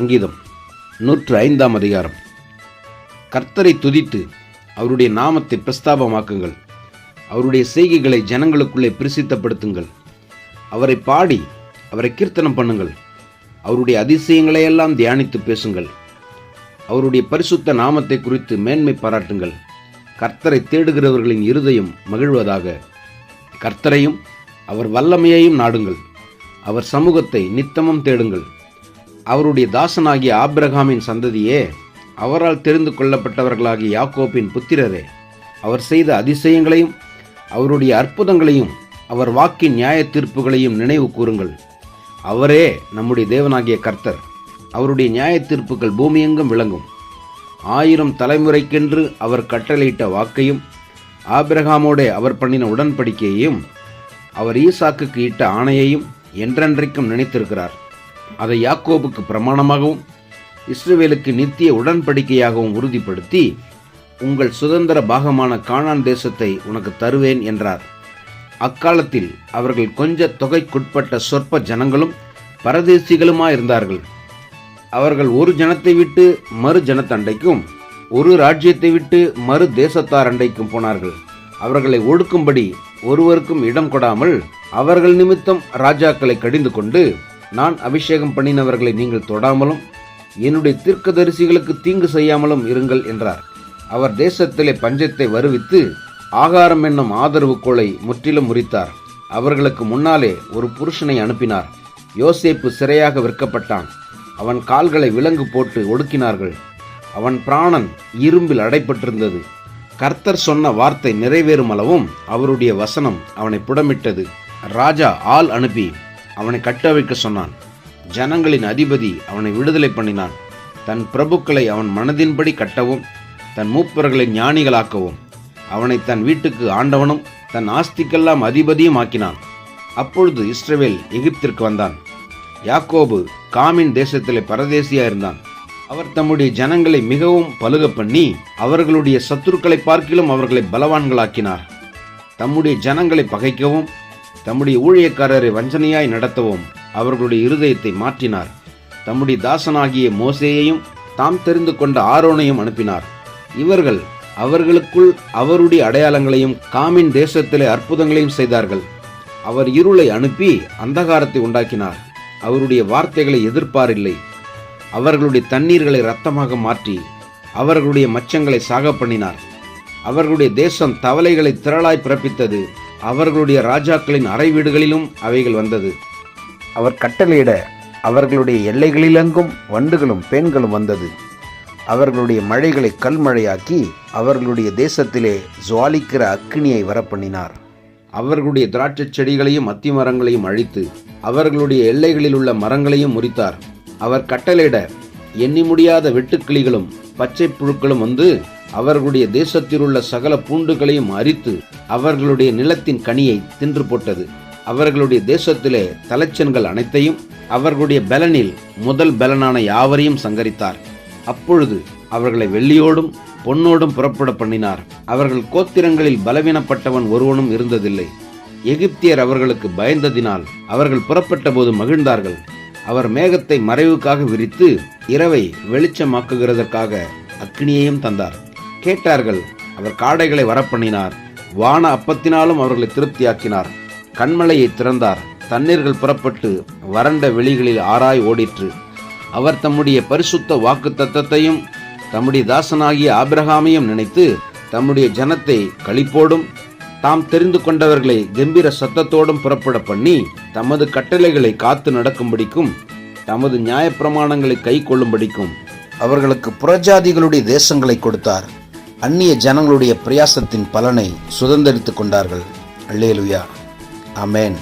சங்கீதம் 105 அதிகாரம். கர்த்தரை துதித்து அவருடைய நாமத்தை பிரஸ்தாபமாக்குங்கள். அவருடைய செய்கைகளை ஜனங்களுக்குள்ளே பிரசித்தப்படுத்துங்கள். அவரை பாடி அவரை கீர்த்தனம் பண்ணுங்கள். அவருடைய அதிசயங்களையெல்லாம் தியானித்து பேசுங்கள். அவருடைய பரிசுத்த நாமத்தை குறித்து மேன்மை பாராட்டுங்கள். கர்த்தரை தேடுகிறவர்களின் இருதயம் மகிழ்வதாக. கர்த்தரையும் அவர் வல்லமையையும் நாடுங்கள். அவர் சமூகத்தை நித்தமும் தேடுங்கள். அவருடைய தாசனாகிய ஆபிரகாமின் சந்ததியே, அவரால் தெரிந்து கொள்ளப்பட்டவர்களாகிய யாக்கோபின் புத்திரரே, அவர் செய்த அதிசயங்களையும் அவருடைய அற்புதங்களையும் அவர் வாக்கின் நியாய தீர்ப்புகளையும் நினைவு கூறுங்கள். அவரே நம்முடைய தேவனாகிய கர்த்தர். அவருடைய நியாய தீர்ப்புகள் பூமியெங்கும் விளங்கும். 1000 தலைமுறைக்கென்று அவர் கட்டளையிட்ட வாக்கையும் ஆபிரகாமோடே அவர் பண்ணின உடன்படிக்கையையும் அவர் ஈசாக்குக்கு இட்ட ஆணையையும் என்றென்றைக்கும் நினைத்திருக்கிறார். அதை யாக்கோபுக்கு பிரமாணமாகவும் இஸ்ரவேலுக்கு நித்திய உடன்படிக்கையாகவும் உறுதிப்படுத்தி, உங்கள் சுதந்திர பாகமான கானான் தேசத்தை உனக்கு தருவேன் என்றார். அக்காலத்தில் அவர்கள் கொஞ்ச தொகைக்குட்பட்ட சொற்ப ஜனங்களும் பரதேசிகளுமாயிருந்தார்கள். அவர்கள் ஒரு ஜனத்தை விட்டு மறு ஜனத்தண்டைக்கும், ஒரு ராஜ்யத்தை விட்டு மறு தேசத்தார் அண்டைக்கும் போனார்கள். அவர்களை ஒடுக்கும்படி ஒருவருக்கும் இடம் கொடாமல் அவர்கள் நிமித்தம் ராஜாக்களை கடிந்து கொண்டு, நான் அபிஷேகம் பண்ணினவர்களை நீங்கள் தொடாமலும் என்னுடைய தீர்க்கதரிசிகளுக்கு தீங்கு செய்யாமலும் இருங்கள் என்றார். அவர் தேசத்திலே பஞ்சத்தை வருவித்து ஆகாரம் என்னும் ஆதரவு கோலை முற்றிலும் முறித்தார். அவர்களுக்கு முன்னாலே ஒரு புருஷனை அனுப்பினார். யோசேப்பு சிறையாக விற்கப்பட்டான். அவன் கால்களை விலங்கு போட்டு ஒடுக்கினார்கள். அவன் பிராணன் இரும்பில் அடைப்பட்டிருந்தது. கர்த்தர் சொன்ன வார்த்தை நிறைவேறும் அளவும் அவருடைய வசனம் அவனை புடமிட்டது. ராஜா ஆள் அனுப்பி அவனை கட்டவிழ்க்க சொன்னான். ஜனங்களின் அதிபதி அவனை விடுதலை பண்ணினான். தன் பிரபுக்களை அவன் மனதின்படி கட்டவும் தன் மூப்பர்களை ஞானிகளாக்கவும் அவனை தன் வீட்டுக்கு ஆண்டவனும் தன் ஆஸ்திக்கெல்லாம் அதிபதியும் ஆக்கினான். அப்பொழுது இஸ்ரவேல் எகிப்திற்கு வந்தான். யாக்கோபு காமின் தேசத்திலே பரதேசியா இருந்தான். அவர் தம்முடைய ஜனங்களை மிகவும் பலுக பண்ணி அவர்களுடைய சத்துருக்களை பார்க்கிலும் அவர்களை பலவான்களாக்கினார். தம்முடைய ஜனங்களை பகைக்கவும் தம்முடைய ஊழியக்காரரை வஞ்சனையாய் நடத்தவும் அவர்களுடைய இருதயத்தை மாற்றினார். தம்முடைய தாசனாகிய மோசேயையும் தாம் தெரிந்து கொண்ட ஆரோனையும் அனுப்பினார். இவர்கள் அவர்களுக்குள் அவருடைய அடையாளங்களையும் காமின் தேசத்திலே அற்புதங்களையும் செய்தார்கள். அவர் இருளை அனுப்பி அந்தகாரத்தை உண்டாக்கினார். அவருடைய வார்த்தைகளை எதிர்ப்பாரில்லை. அவர்களுடைய தண்ணீர்களை இரத்தமாக மாற்றி அவர்களுடைய மச்சங்களை சாக பண்ணினார். அவர்களுடைய தேசம் தவளைகளை திரளாய் பிறப்பித்தது. அவர்களுடைய ராஜாக்களின் அறை வீடுகளிலும் அவைகள் வந்தது. அவர் கட்டளையிட அவர்களுடைய எல்லைகளிலெங்கும் வண்டுகளும் பேன்களும் வந்தது. அவர்களுடைய மழைகளை கல்மழையாக்கி அவர்களுடைய தேசத்திலே ஜுவாலிக்கிற அக்கினியை வரப்பண்ணினார். அவர்களுடைய திராட்சை செடிகளையும் அத்தி மரங்களையும் அழித்து அவர்களுடைய எல்லைகளில் உள்ள மரங்களையும் முறித்தார். அவர் கட்டளையிட எண்ணி முடியாத வெட்டுக்கிளிகளும் பச்சை புழுக்களும் வந்து அவர்களுடைய தேசத்தில் உள்ள சகல பூண்டுகளையும் அரித்து அவர்களுடைய நிலத்தின் கனியை தின்று போட்டது. அவர்களுடைய தேசத்திலே தலைச்சன்கள் அனைத்தையும் அவர்களுடைய பலனில் முதல் பலனான யாவரையும் சங்கரித்தார். அப்பொழுது அவர்களை வெள்ளியோடும் பொன்னோடும் புறப்பட பண்ணினார். அவர்கள் கோத்திரங்களில் பலவீனப்பட்டவன் ஒருவனும் இருந்ததில்லை. எகிப்தியர் அவர்களுக்கு பயந்ததினால் அவர்கள் புறப்பட்ட போது மகிழ்ந்தார்கள். அவர் மேகத்தை மறைவுக்காக விரித்து இரவை வெளிச்சமாக்குகிறதற்காக அக்கினியையும் தந்தார். கேட்டார்கள். அவர் காடைகளை வரப்பண்ணினார். வான அப்பத்தினாலும் அவர்களை திருப்தியாக்கினார். கண்மலையை திறந்தார். தண்ணீர்கள் புறப்பட்டு வறண்ட வெளிகளில் ஆராய் ஓடிற்று. அவர் தம்முடைய பரிசுத்த வாக்கு தத்தத்தையும் தம்முடைய தாசனாகிய ஆபிரகாமையும் நினைத்து தம்முடைய ஜனத்தை களிப்போடும் தாம் தெரிந்து கொண்டவர்களை கம்பீர சத்தத்தோடும் புறப்பட பண்ணி தமது கட்டளைகளை காத்து நடக்கும்படிக்கும் தமது நியாயப்பிரமாணங்களை கை கொள்ளும்படிக்கும் அவர்களுக்கு புறஜாதிகளுடைய தேசங்களை கொடுத்தார். அந்நிய ஜனங்களுடைய பிரயாசத்தின் பலனை சுதந்தரித்துக் கொண்டார்கள். அல்லேலூயா, ஆமென்.